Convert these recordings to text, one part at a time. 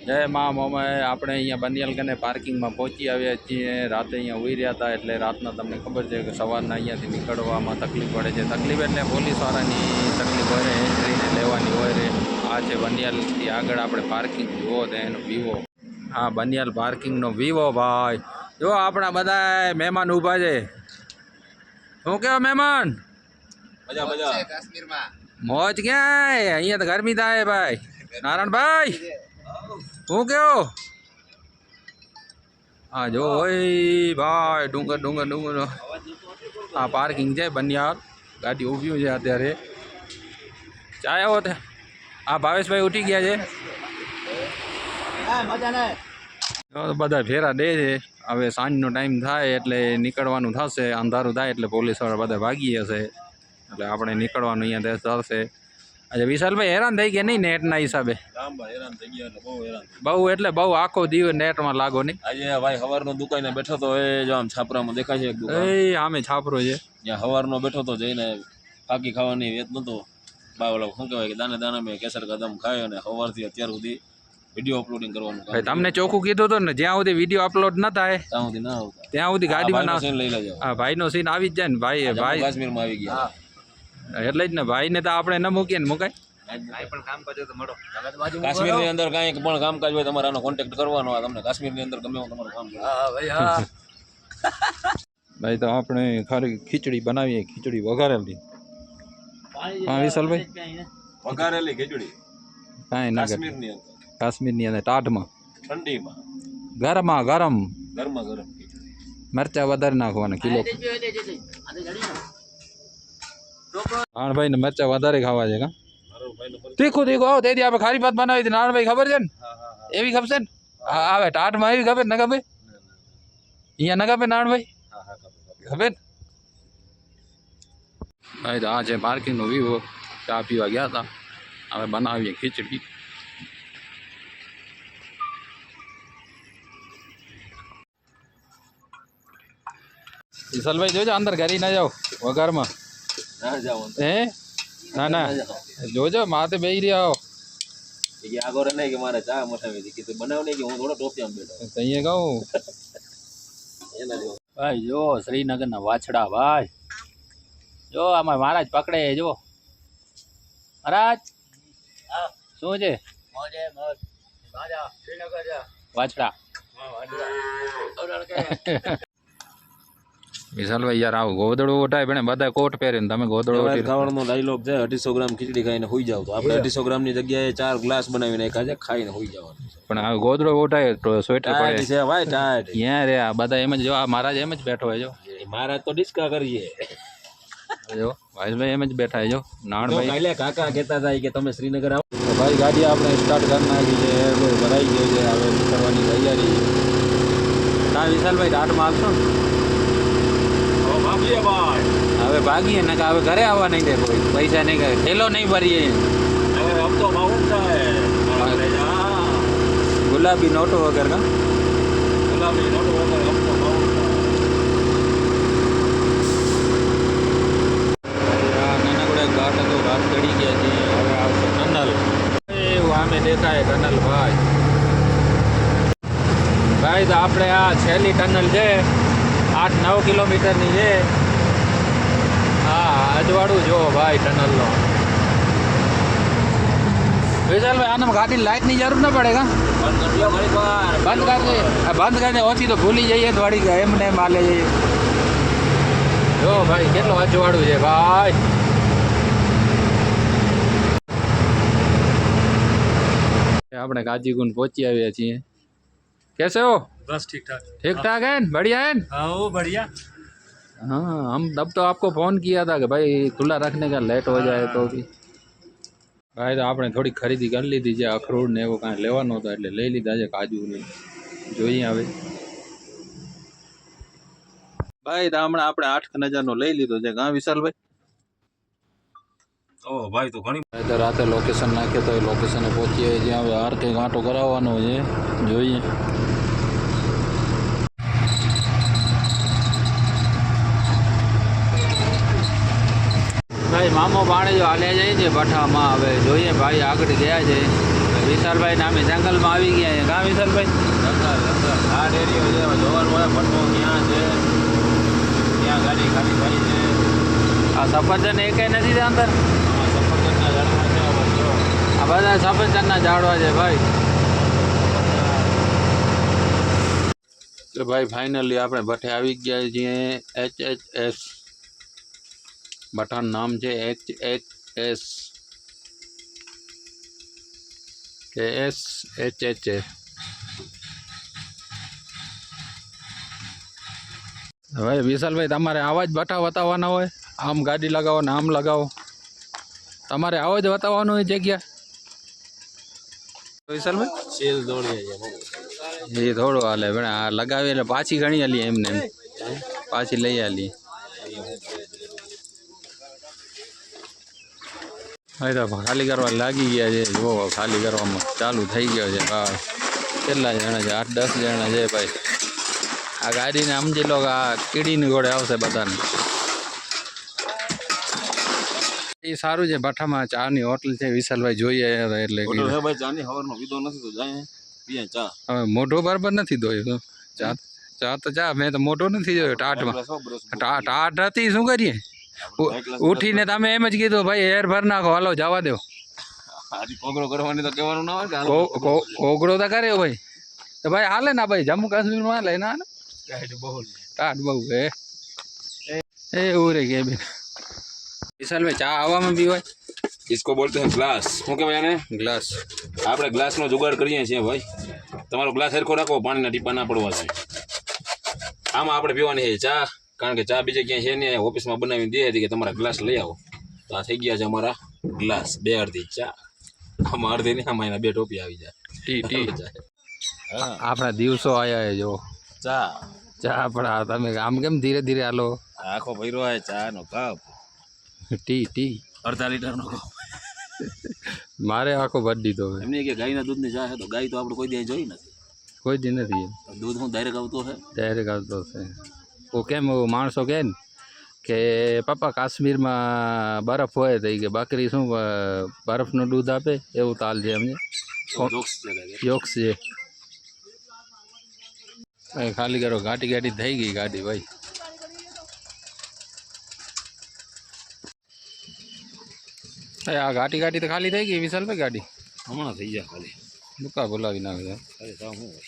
જય મા મોમાએ આપણે અહીંયા બનિયાલ કને પાર્કિંગમાં પહોંચી આવ્યા છીએ. રાતે અહીંયા ઉઈ રહ્યા હતા એટલે રાતના તમને ખબર છે કે સવારના અહીંયાથી નીકળવામાં તકલીફ પડે છે. તકલીફ એટલે પોલીસવાળાની તકલીફ હોય ને એન્ટ્રીને લેવાની હોય રે. આ છે બનિયાલથી આગળ આપણે પાર્કિંગ જુઓ તો એનો વિવો. હા, બનિયાલ પાર્કિંગનો વિવો ભાઈ. જો આપણા બધા મહેમાન ઊભા છે. શું કહેવો મહેમાન? મજા મજા કાશ્મીરમાં મોજ ક્યાંય? અહીંયા તો ગરમી થાય ભાઈ. નારાયણભાઈ શું કેવો? હા જો હોય ભાઈ, ડુંગર ડુંગર ડુંગર. હા, પાર્કિંગ છે બનિયાલ. ગાડી ઊભી છે અત્યારે. ચાય આવો તે. હા, ભાવેશભાઈ ઉઠી ગયા છે. બધા ફેરા દે છે. હવે સાંજનો ટાઈમ થાય એટલે નીકળવાનું થશે. અંધારું થાય એટલે પોલીસવાળા બધા ભાગી જશે એટલે આપણે નીકળવાનું અહીંયા થશે. અચ્છા વિશાલભાઈ, હેરાન થઈ ગયા નહીં નેટના હિસાબે? બહુ એટલે બહુ આખો દિવસ નેટમાં લાગો નહીં. આજે ભાઈ સવારનો દુકાને બેઠો તો એ જો આમ છાપરામાં દેખાય છે એક દુકાન. એ આમે છાપરો છે. ત્યાં સવારનો બેઠો તો જઈને ફાકી ખાવાની વેત નતો. બાવલો શું કહેવાય કે દાને દાને મેં કેસર કદમ ખાય અને સવારથી અત્યાર સુધી વિડીયો અપલોડિંગ કરવાનું. ભાઈ તમને ચોખ્ખું કીધું હતું ને, જ્યાં સુધી વિડીયો અપલોડ ન થાય ત્યાં સુધી ના આવતા, ત્યાં સુધી ગાડીમાં ના લઈ લેજો. હા, ભાઈનો સીન આવી જ જાય ને. ભાઈ કાશ્મીરમાં આવી ગયા એટલે જ ને, ભાઈને તો આપણે ન મૂકીએ ને મુકાય. કાશ્મીરની અંદર કાંઈ પણ કામકાજ હોય તમારે આનો કોન્ટેક્ટ કરવાનો. તમને કાશ્મીરની અંદર ગમે તમારું કામ કરે. ભાઈ તો આપણે ખાલી ખીચડી બનાવીએ, ખીચડી વઘારેલી. હા વિશાલભાઈ, વઘારેલી ખીચડી કાંઈ ના કરે. કાશ્મીરની અંદર, કાશ્મીરની અંદર ટાઢમાં ઠંડીમાં ગરમા ગરમ ગરમા ગરમ ખીચડી. મરચા વધારે નાખવાના કિલો. નારણભાઈ ને મરચા વધારે ખાવા છે કા? તીખું તીખું આવો તેથી આપણે ખારી ભાત બનાવી હતી. નારણભાઈ ખબર છે ને? એવી ખબર ને? હા, આવે ટાઢમાં એવી ખબર ને? ખબર અહીંયા ન ખબર નારણભાઈ? ખબર ભાઈ તો આ છે પાર્કિંગનો વ્યૂ. ચા પીવા ગયા હતા, હવે બનાવીએ ખીચડી. વિશાલભાઈ જોજો અંદર ઘરી ના જાઓ વઘારમાં. હે ના ના જોજો માથે બેસી રહ્યા હો. આગળ નહીં કે મારે ચા મસાવી કીધું બનાવ નહીં કે હું થોડો ટોપિયામાં બેઠો. અહીંયા કહું ભાઈ જો શ્રીનગરના વાછડા ભાઈ. જો આમાં મહારાજ પકડે જો. મહારાજ શું છે? વાછડા. વિશાલભાઈ યાર આવું ગોદડું ઉઠાય પણ બધા કોટ પહેરીને તમે ગોદડું ખાવાનો ડાયલોગ છે 250 ગ્રામ ખીચડી ખાઈને હોઈ જાવ. તો આપણે 250 ગ્રામની જગ્યાએ 4 ગ્લાસ બનાવી નાખ્યા છે, ખાઈને હોઈ જવાનું. પણ આ ગોદડો ઉઠાય તો સ્વેટર પડે છે ભાઈ ટાઈટ. યાર રે આ બધા એમ જ જો. આ મહારાજ એમ જ બેઠો હોય જો. મહારાજ તો ડિસ્કા કરીએ જો ભાઈ એમ જ બેઠા હોય જો. નાણભાઈ કાલે કાકા કહેતા હતા કે તમે શ્રીનગર આવો. ભાઈ ગાડી આપણે સ્ટાર્ટ કરી નાખી છે. ભરાઈ ગયો છે, હવે નીકળવાની તૈયારી. ના વિશાલભાઈ ટાટમાં આવશો ને? હવે ભાગીએ ને હવે ઘરે આવવા નહીં દે કોઈ. પૈસા નહીં કરે, થેલો નહીં ભરીએ. ગુલાબી નોટો વગર કા? ગુલાબી નોટો વગર નાનકડે ઘાટ હતો, ઘાટ ચડી ગયા છે. હવે આવશે ટનલ. એવું આમે દેખાય ટનલ ભાઈ. ભાઈ તો આપણે આ છેલ્લી ટનલ છે, 8-9 કિલોમીટરની છે. હા, અજવાળું જો ભાઈ ટનલનો. વિશાલભાઈ આનામાં ગાડીની લાઇટની જરૂર ન પડે કા? બંધ કરી દે ઓછી તો ભૂલી જઈએ તો વાળી એમને એમ હાલે જઈએ. જો ભાઈ કેટલું અજવાળું છે ભાઈ. આપણે કાજીગુંડ પહોંચી આવ્યા છીએ. कैसे हो? बस ठीक ठाक. ठीक ठाक है, बढ़िया है. हाँ वो बढ़िया. हाँ, हम तब तो आपको फ़ोन किया था कि भाई खुला रखने का लेट हो जाए तो भी. भाई तो आपने थोड़ी खरीदी कर ली थी. जे अखरोट ने वो कांई लेवानो હતો એટલે લઈ લીધા છે કાજુ ને. જોઈએ હવે ભાઈ તો હમણાં આપણે 8,000નો લઈ લીધો છે કા વિશાલભાઈ? ઓ ભાઈ તો ઘણી તો રાતે લોકેશન નાખે તો એ લોકેશને પહોંચીએ જ્યાં હવે આર કે ગાંઠો કરાવવાનો છે. જોઈએ ભાઈ મામો ભાણેજો હાલ્યા જાય છે ભઠ્ઠામાં. હવે જોઈએ ભાઈ આગળ ગયા છે વિશાલભાઈ નામે જંગલમાં આવી ગયા છે. કાં વિશાલભાઈ? ઘાટ એરિયો છે, હવે જોવાનું હોય ભટ્ટો ક્યાં છે, ક્યાં ગાડી ખાલી કરી છે. આ સફરજન એકે નથી અંદર. આ સફરજનના ઝાડવા છે, હવે જો. આ બધા સફરજનના ઝાડવા છે ભાઈ. એટલે ભાઈ ફાઇનલી આપણે ભઠ્ઠે આવી ગયા છીએ. HHS ભઠ્ઠાનું નામ છે HHS KSHH. હવે વિશાલભાઈ તમારે આવા જ ભઠ્ઠા બતાવવાના હોય, આમ ગાડી લગાવો ને આમ લગાવો, તમારે આવો જ બતાવવાનું હોય જગ્યા વિશાલભાઈ. સેલ દોડીએ છે એ થોડું હાલે પણ આ લગાવી એટલે પાછી ગણી આલી એમને એમ પાછી લઈ આલી. હવે તો ખાલી કરવા લાગી ગયા છે. જુઓ ખાલી કરવામાં ચાલુ થઈ ગયો છે ભાઈ. કેટલા જણા છે? 8-10 જણા છે ભાઈ. આ ગાડીને સમજી લો આ કીડીની ઘોડે આવશે બધાને. એ સારું છે ભઠ્ઠામાં ચાની હોટલ છે વિશાલભાઈ જોઈએ એટલે હોટલ છે ભાઈ. ચાની હવારનો વિધો નથી તો જાય પીએ ચા. હવે મોઢો બરાબર નથી ધોયો. ચા ચા તો ચા મેં તો મોઢો નથી જોયો ટાટમાં. ટાટ હતી શું કરીએ? ઉઠીને તમે એમ જ કીધું ભાઈ હેર ભર નાખો હાલો જવા દો. આજી કોગળો કરવાની તો કહેવાનું ના હોય કે કોગળો તો કર્યો ભાઈ. તો ભાઈ હાલે ના ભાઈ જમ્મુ કાશ્મીરમાં હાલે ના હાલે. ટાટ બહુ હે એ ઉરે કે બેન. વિશાલભાઈ ચા હવામાં પીવાય? इसको बोलते हैं ग्लास. શું કહેવાય આને? ગ્લાસ. આપણે ગ્લાસનો જુગાડ કરીએ છીએ ભાઈ. તમારો ગ્લાસ સરખો રાખો, પાણીના ટીપા ના પડવા જોઈએ. આમાં આપણે પીવાની છે ચા, કારણ કે ચા બીજે ક્યાંય છે નહીં. ઓફિસમાં બનાવીને દે હતી કે તમારા ગ્લાસ લઈ આવો. તો આ થઈ ગયા છે અમારા ગ્લાસ. 2 અડધી ચા, આમાં અડધી નહીં, આમાં એના 2 ટોપી આવી જાય. ટી આપણા દિવસો આયા જો ચા ચા આપણા. તમે આમ કેમ ધીરે ધીરે હાલો? આખો ભર્યો હોય ચા નો કપ. ટી 18 લીટરનો કપ. મારે આખો ભરી દીધો હવે. એમને કે ગાયના દૂધની ચા છે, તો ગાય તો આપણે કોઈ દી જોઈ નથી. કોઈ દી નથી. દૂધ હું ડાયરેક્ટ આવતો છે. ડાયરેક્ટ આવતો છે. ઓ કેમ માણસો કહે ને કે પપ્પા કાશ્મીરમાં બરફ હોય તો કે બકરી શું બરફનું દૂધ આપે એવું તાલ છે અમને. યોક્સ છે ભાઈ. ખાલી કરો. ગાડી થઈ ગઈ ગાડી ભાઈ. આ ગાડી તો ખાલી થઈ ગઈ વિશાલભાઈ. ગાડી હમણાં થઈ જાય ખાલી. દુકા બોલાવી નાખે. ખાલી સાવ શું હોય.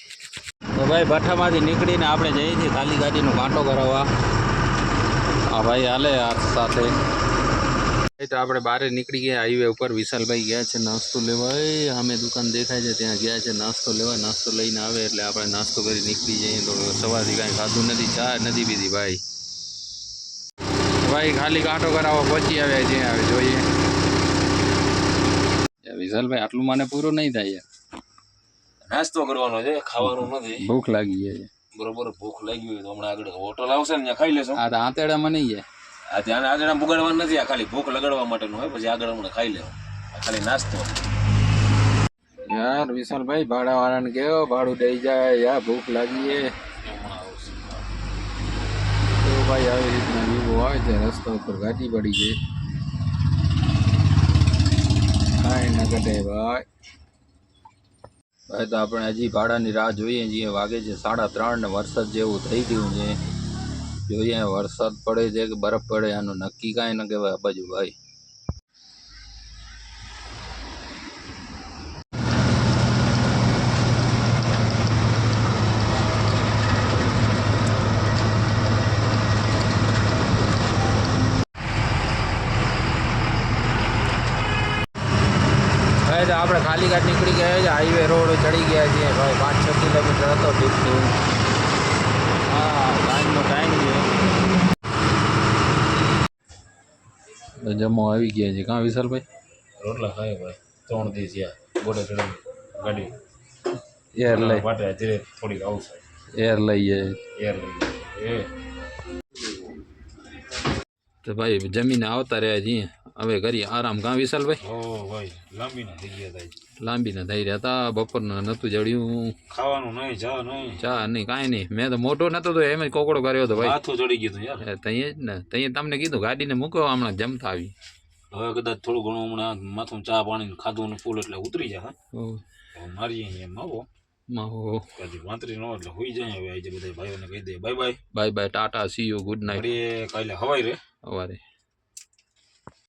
તો ભાઈ ભઠ્ઠામાંથી નીકળીને આપણે જઈએ છીએ ખાલી ગાડીનો કાંટો કરાવવા. હા ભાઈ હાલે હાથ સાથે. તો આપણે બહાર નીકળી ગયા હાઈવે ઉપર. વિશાલભાઈ ગયા છે નાસ્તો લેવા. અમે દુકાન દેખાય છે ત્યાં ગયા છે નાસ્તો લેવા. નાસ્તો લઈને આવે એટલે આપણે નાસ્તો કરી નીકળી જઈએ. તો સવારથી કાંઈ ખાધું નથી, ચા નથી પીધી ભાઈ. ભાઈ ખાલી કાંટો કરાવવા પહોંચી આવ્યા છીએ. હવે જોઈએ વિશાલભાઈ આટલું મને પૂરું નહીં થાય. નાસ્તો કરવાનો છે, ખાવાનું નથી. ભૂખ લાગી છે બરોબર. ભૂખ લાગી હોય તો હમણાં આગળ હોટલ આવશે ને ત્યાં ખાઈ લેશું. આ તો આંતેડામાં નહીં છે. આ ત્યાં આગળ આમ પુગાડવાનું નથી. આ ખાલી ભૂખ લગાડવા માટેનું હોય. પછી આગળ હમણાં ખાઈ લેવું. આ ખાલી નાસ્તો. યાર વિશાલભાઈ ભાડાવાળાને કેવો ભાડું દઈ જાય યાર. ભૂખ લાગી છે તો ભાઈ આવી રીતના વિવો આવે છે. રસ્તા ઉપર ગાડી પડી છે. કાંઈ ના ઘટે ભાઈ. ભાઈ તો આપણે હજી ભાડાની રાહ જોઈએ છીએ. વાગે છે 3:30 ને વરસાદ જેવું થઈ ગયું છે. જોઈએ વરસાદ પડે છે કે બરફ પડે આનું નક્કી કાંઈ ન કહેવાય આ બાજુ ભાઈ. ભાઈ તો આપણે ખાલી ઘાટ નીકળી ગયા છે. હાઈવે રોડ ચડી ગયા છીએ ભાઈ. 5-6 કિલોમીટર હતો ડીપથી. હા ટાઈમનો ટાઈમ છે. જમો આવી ગયા છે. કાં વિશાલભાઈ? રોટલા ખાય ભાઈ. 3 દિવસ થયા. ગોડે ચડી ગાડી એર લઈ માટે ધીરે થોડીક આવશે. એર લઈએ એર લઈ એ તો ભાઈ જમીને આવતા રહ્યા છીએ. હવે કરીએ આરામ. કાં વિશાલભાઈ? ઓ ભાઈ લાંબી ના થઈ ગયા ભાઈ. લાંબીના થઈ રહ્યા હતા. બપોરના નહોતું જડ્યું. ખાવાનું નહીં, ચા નહીં. ચા નહીં કાંઈ નહીં. મેં તો મોટો નહોતો તો એમ જ કોકડો કર્યો હતો ભાઈ. માથું ચડી ગયું યાર. તઈએ જ ને તઈએ તમને કીધું ગાડીને મૂકો હમણાં જમતા આવી. હવે કદાચ થોડું ઘણું હમણાં માથું ચા પાણી ખાધું ને ફૂલ એટલે ઉતરી જાય હવે મારીએ એમ આવો માહો કદી વાંતરી ન હોય એટલે હોઈ જાય હવે આજે બધા ભાઈઓને કહી દે bye bye bye bye tata see you good night મળીએ કાલે હવાઈ રે સવારે